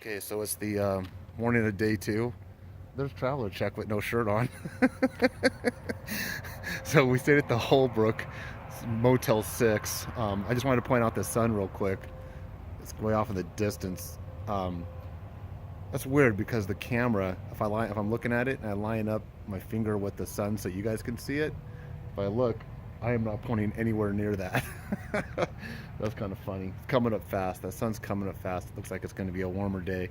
Okay, so it's the morning of day two. There's traveler check with no shirt on. So we stayed at the Holbrook Motel 6. I just wanted to point out the sun real quick. It's way off in the distance. Um, that's weird because the camera, if I'm looking at it and I line up my finger with the sun so you guys can see it, if I look, I am not pointing anywhere near that. That's kind of funny. It's coming up fast. The sun's coming up fast. It looks like it's going to be a warmer day.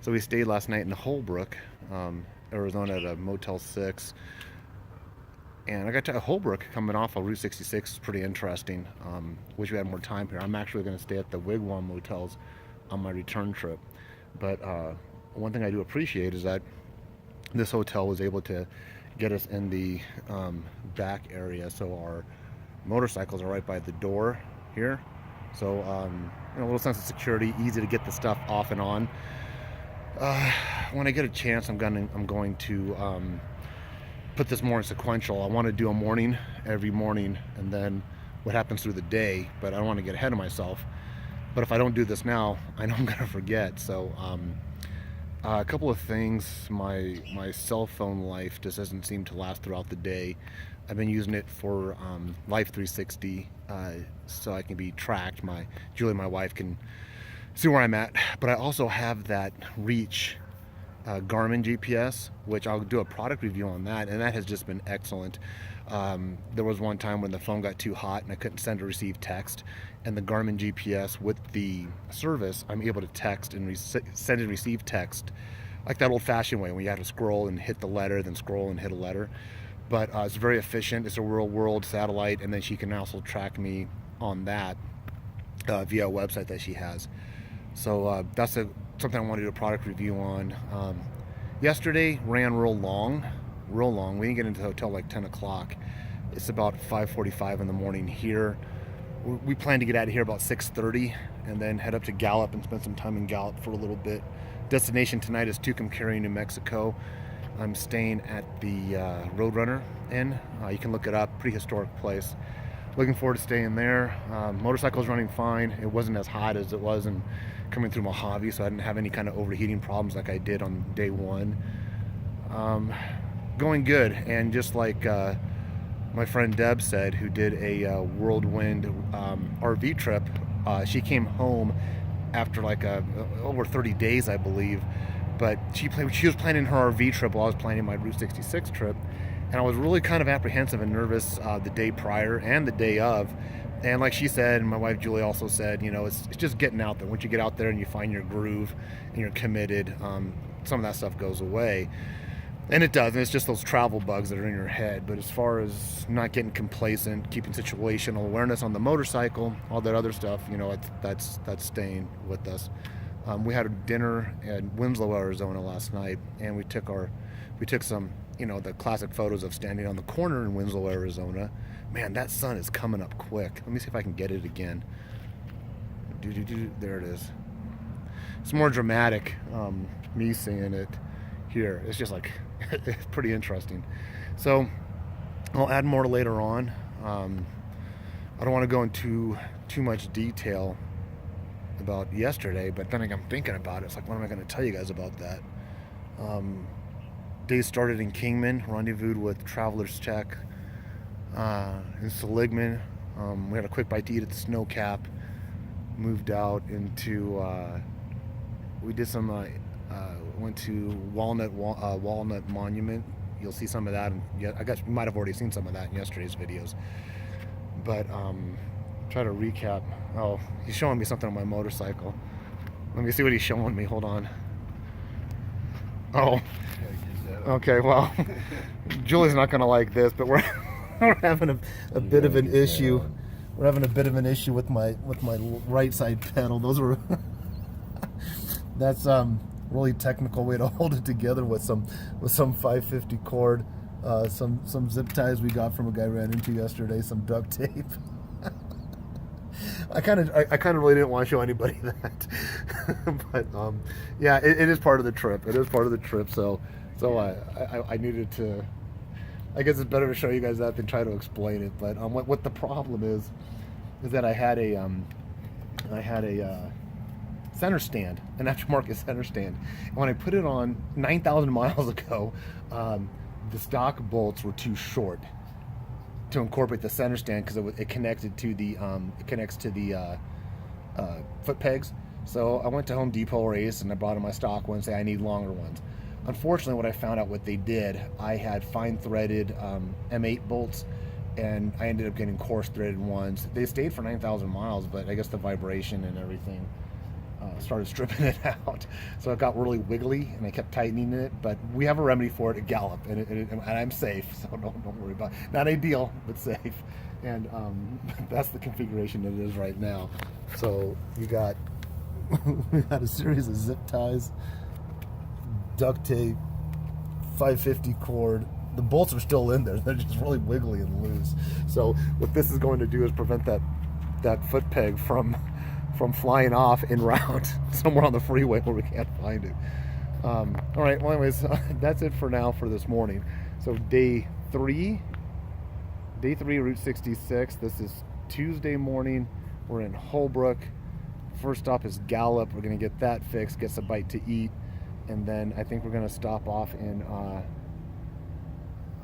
So we stayed last night in Holbrook, Arizona at a Motel 6. And I got to Holbrook coming off of Route 66. It's pretty interesting. Wish we had more time here. I'm actually going to stay at the Wigwam Motels on my return trip. But one thing I do appreciate is that this hotel was able to get us in the back area, so our motorcycles are right by the door here. So a little sense of security, easy to get the stuff off and on. When I get a chance, I'm going to put this more in sequential. I want to do a morning every morning, and then what happens through the day. But I don't want to get ahead of myself. But if I don't do this now, I know I'm gonna forget. So a couple of things. My cell phone life just doesn't seem to last throughout the day. I've been using it for Life 360, so I can be tracked. Julie, my wife, can see where I'm at. But I also have that Reach Garmin GPS, which I'll do a product review on that, and that has just been excellent. There was one time when the phone got too hot and I couldn't send or receive text, and the Garmin GPS with the service, I'm able to text and send and receive text like that old-fashioned way when you have to scroll and hit the letter, then scroll and hit a letter. But it's very efficient. It's a real-world satellite, and then she can also track me on that via a website that she has. So that's something I want to do a product review on. Yesterday ran real long. We didn't get into the hotel like 10 o'clock. It's about 5:45 in the morning here. We plan to get out of here about 6:30 and then head up to Gallup and spend some time in Gallup for a little bit. Destination tonight is Tucumcari, New Mexico. I'm staying at the Roadrunner Inn. You can look it up. Pretty historic place. Looking forward to staying there. Motorcycle's running fine. It wasn't as hot as it was in coming through Mojave, so I didn't have any kind of overheating problems like I did on day one. Going good, and just like my friend Deb said, who did a whirlwind RV trip, she came home after like over 30 days, I believe. But she was planning her RV trip while I was planning my Route 66 trip, and I was really kind of apprehensive and nervous the day prior and the day of. And like she said, and my wife Julie also said, it's just getting out there. Once you get out there and you find your groove and you're committed, some of that stuff goes away. And it does, and it's just those travel bugs that are in your head. But as far as not getting complacent, keeping situational awareness on the motorcycle, all that other stuff, that's staying with us. We had a dinner in Winslow, Arizona last night, and we took some, the classic photos of standing on the corner in Winslow, Arizona. Man, that sun is coming up quick. Let me see if I can get it again. There it is. It's more dramatic, me seeing it here. It's just like, it's pretty interesting. So I'll add more later on. I don't want to go into too much detail about yesterday, but then I'm thinking about it. It's like, what am I going to tell you guys about that? Day started in Kingman, rendezvoused with Traveler's Check in Seligman. We had a quick bite to eat at the Snow Cap. Moved out into, we did some, went to Walnut Monument. You'll see some of that. I guess you might have already seen some of that in yesterday's videos. But try to recap. Oh, he's showing me something on my motorcycle. Let me see what he's showing me. Hold on. Oh, okay. Well, Julie's not gonna like this, but we're having a bit of an issue. We're having a bit of an issue with my right side pedal. Those were that's really technical way to hold it together with some 550 cord, some zip ties we got from a guy I ran into yesterday, some duct tape. I kind of really didn't want to show anybody that, but yeah, it is part of the trip. It is part of the trip. So I needed to. I guess it's better to show you guys that than try to explain it. But what the problem is that I had a center stand, an aftermarket center stand. And when I put it on 9,000 miles ago, the stock bolts were too short to incorporate the center stand because it connected to the it connects to the foot pegs. So I went to Home Depot or Ace and I bought them my stock ones. Say I need longer ones. Unfortunately, what I found out what they did, I had fine threaded M8 bolts, and I ended up getting coarse threaded ones. They stayed for 9,000 miles, but I guess the vibration and everything started stripping it out. So it got really wiggly, and I kept tightening it. But we have a remedy for it at Gallup, and I'm safe, so don't worry about it. Not ideal, but safe. And that's the configuration that it is right now. So we got a series of zip ties, duct tape, 550 cord. The bolts are still in there. They're just really wiggly and loose. So what this is going to do is prevent that foot peg from flying off en route somewhere on the freeway where we can't find it. All right. Well, anyways, that's it for now for this morning. So day three, Route 66. This is Tuesday morning. We're in Holbrook. First stop is Gallup. We're going to get that fixed, get some bite to eat, and then I think we're going to stop off in,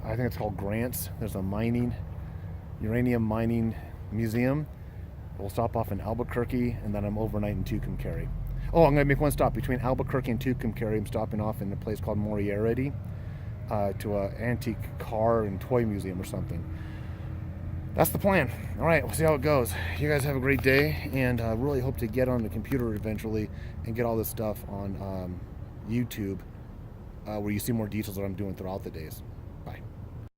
I think it's called Grants. There's a uranium mining museum. We'll stop off in Albuquerque, and then I'm overnight in Tucumcari. Oh, I'm going to make one stop between Albuquerque and Tucumcari. I'm stopping off in a place called Moriarty to an antique car and toy museum or something. That's the plan. All right, we'll see how it goes. You guys have a great day, and I really hope to get on the computer eventually and get all this stuff on YouTube where you see more details of what I'm doing throughout the days.